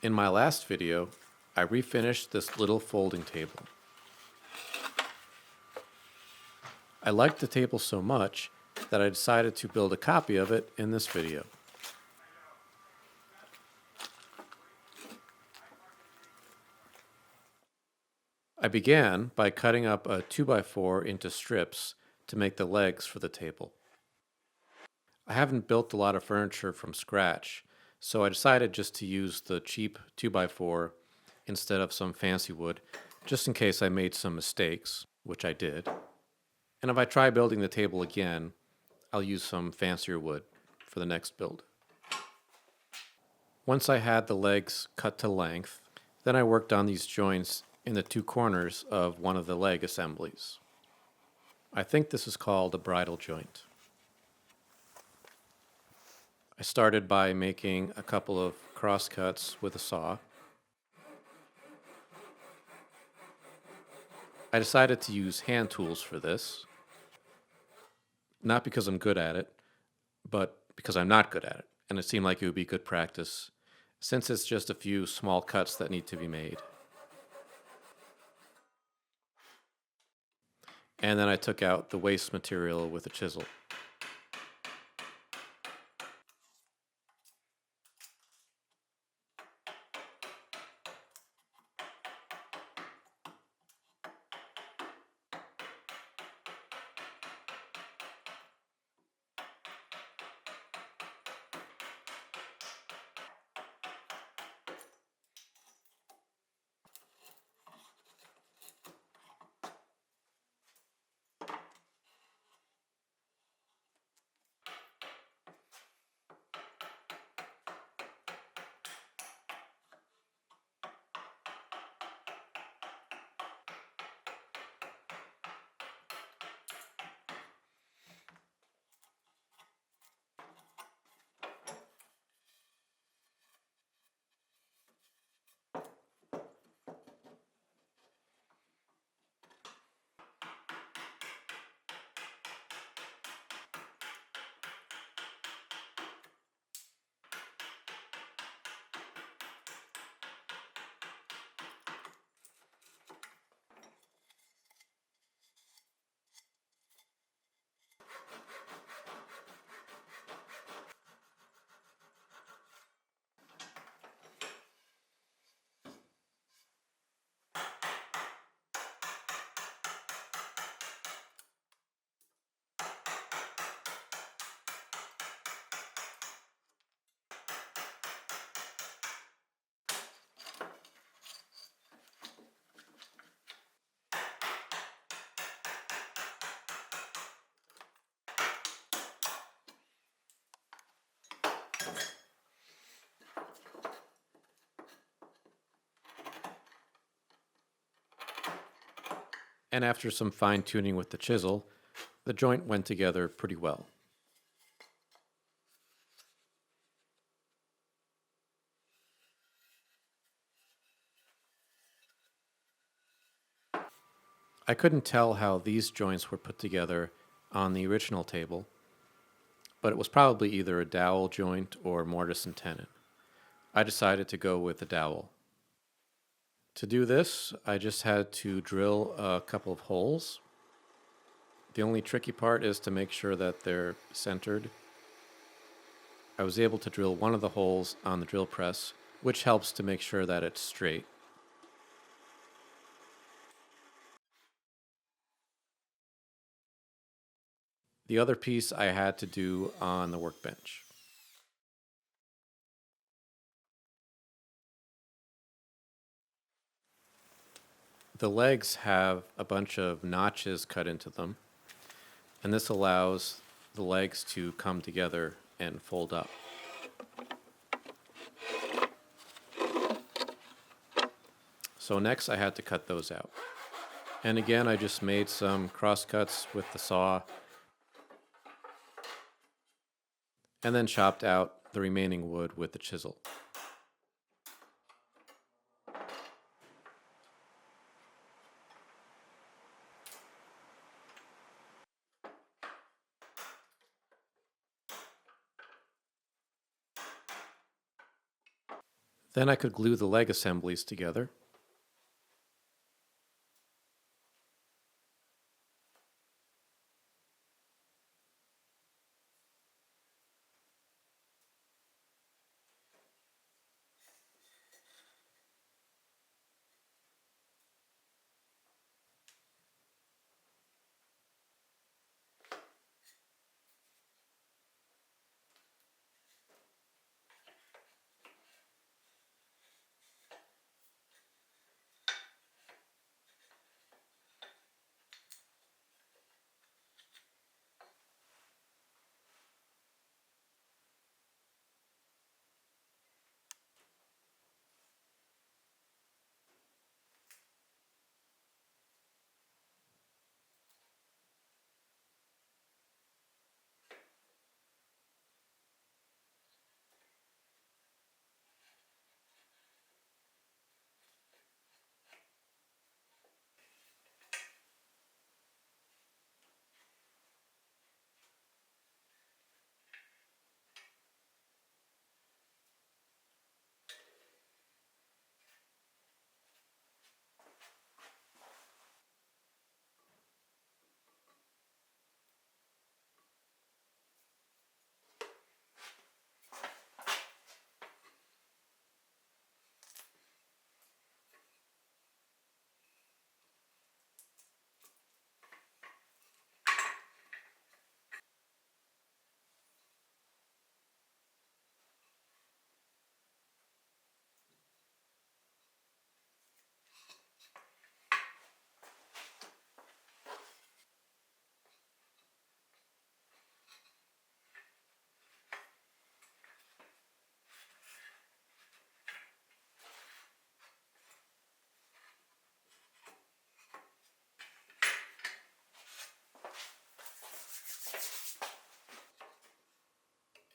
In my last video, I refinished this little folding table. I liked the table so much that I decided to build a copy of it in this video. I began by cutting up a 2x4 into strips to make the legs for the table. I haven't built a lot of furniture from scratch, so I decided just to use the cheap 2x4 instead of some fancy wood, just in case I made some mistakes, which I did. And if I try building the table again, I'll use some fancier wood for the next build. Once I had the legs cut to length, then I worked on these joints in the two corners of one of the leg assemblies. I think this is called a bridle joint. I started by making a couple of cross cuts with a saw. I decided to use hand tools for this, not because I'm good at it, but because I'm not good at it, and it seemed like it would be good practice since it's just a few small cuts that need to be made. And then I took out the waste material with a chisel. And after some fine-tuning with the chisel, the joint went together pretty well. I couldn't tell how these joints were put together on the original table, but it was probably either a dowel joint or mortise and tenon. I decided to go with the dowel. To do this, I just had to drill a couple of holes. The only tricky part is to make sure that they're centered. I was able to drill one of the holes on the drill press, which helps to make sure that it's straight. The other piece I had to do on the workbench. The legs have a bunch of notches cut into them, and this allows the legs to come together and fold up. So next I had to cut those out. And again, I just made some cross cuts with the saw and then chopped out the remaining wood with the chisel. Then I could glue the leg assemblies together.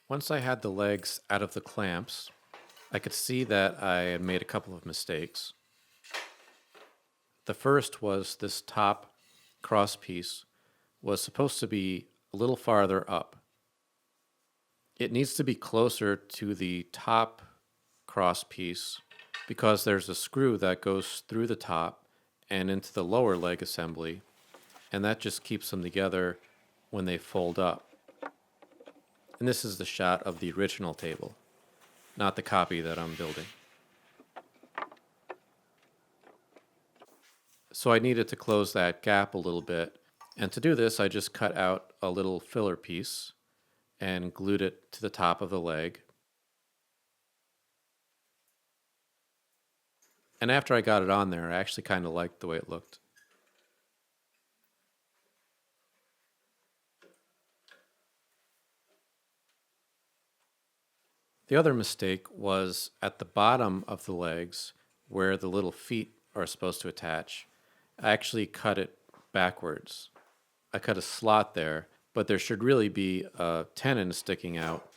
Once I had the legs out of the clamps, I could see that I had made a couple of mistakes. The first was this top cross piece was supposed to be a little farther up. It needs to be closer to the top cross piece because there's a screw that goes through the top and into the lower leg assembly, and that just keeps them together when they fold up. And this is the shot of the original table, not the copy that I'm building. So I needed to close that gap a little bit. And to do this, I just cut out a little filler piece and glued it to the top of the leg. And after I got it on there, I actually kind of liked the way it looked. The other mistake was at the bottom of the legs where the little feet are supposed to attach. I actually cut it backwards. I cut a slot there, but there should really be a tenon sticking out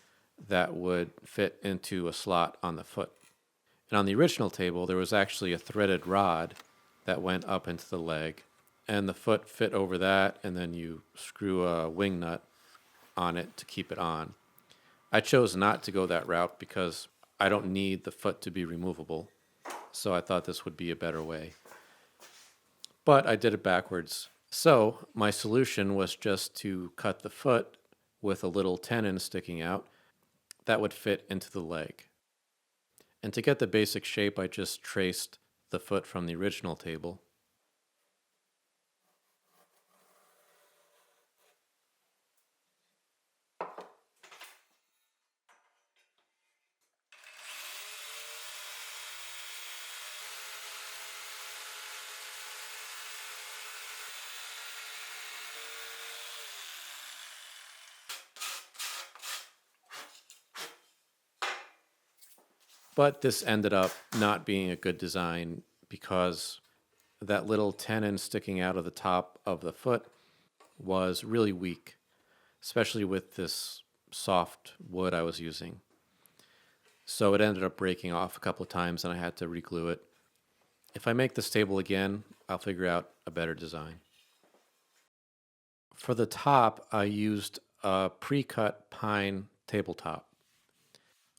that would fit into a slot on the foot. And on the original table, there was actually a threaded rod that went up into the leg, and the foot fit over that, and then you screw a wing nut on it to keep it on. I chose not to go that route because I don't need the foot to be removable, so I thought this would be a better way. But I did it backwards. So my solution was just to cut the foot with a little tenon sticking out that would fit into the leg. And to get the basic shape, I just traced the foot from the original table. But this ended up not being a good design because that little tenon sticking out of the top of the foot was really weak, especially with this soft wood I was using. So it ended up breaking off a couple of times and I had to reglue it. If I make this table again, I'll figure out a better design. For the top, I used a pre-cut pine tabletop.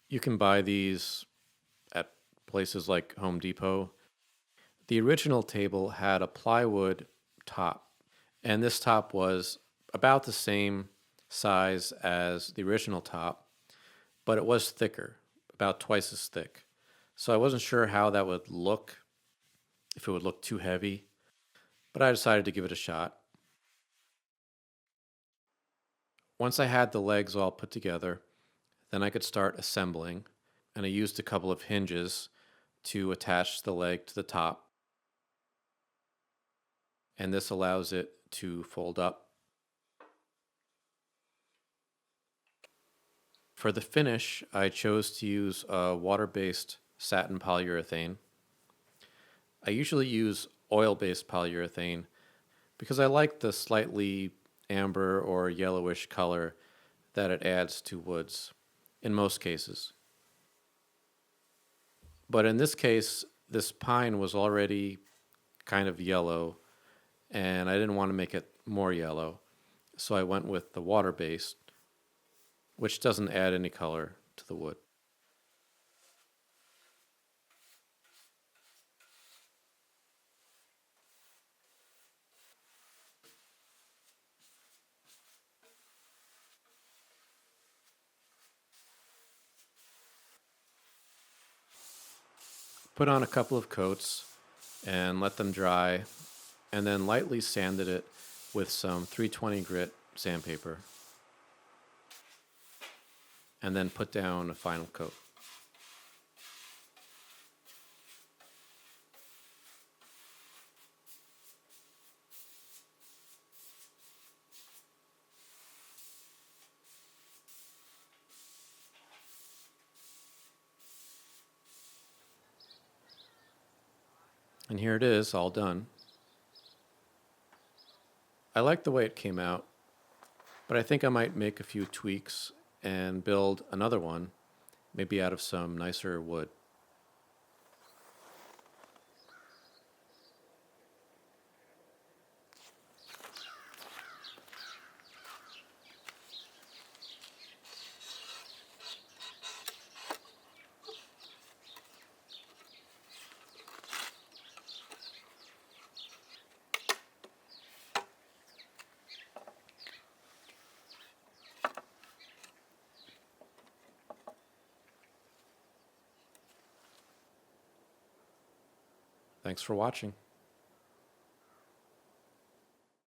You can buy these at places like Home Depot. The original table had a plywood top, and this top was about the same size as the original top, but it was thicker, about twice as thick. So I wasn't sure how that would look, if it would look too heavy, but I decided to give it a shot. Once I had the legs all put together, then I could start assembling, and I used a couple of hinges to attach the leg to the top, and this allows it to fold up. For the finish, I chose to use a water-based satin polyurethane. I usually use oil-based polyurethane because I like the slightly amber or yellowish color that it adds to woods in most cases. But in this case, this pine was already kind of yellow, and I didn't want to make it more yellow. So I went with the water based, which doesn't add any color to the wood. Put on a couple of coats and let them dry, and then lightly sanded it with some 320 grit sandpaper, and then put down a final coat. And here it is, all done. I like the way it came out, but I think I might make a few tweaks and build another one, maybe out of some nicer wood. Thanks for watching.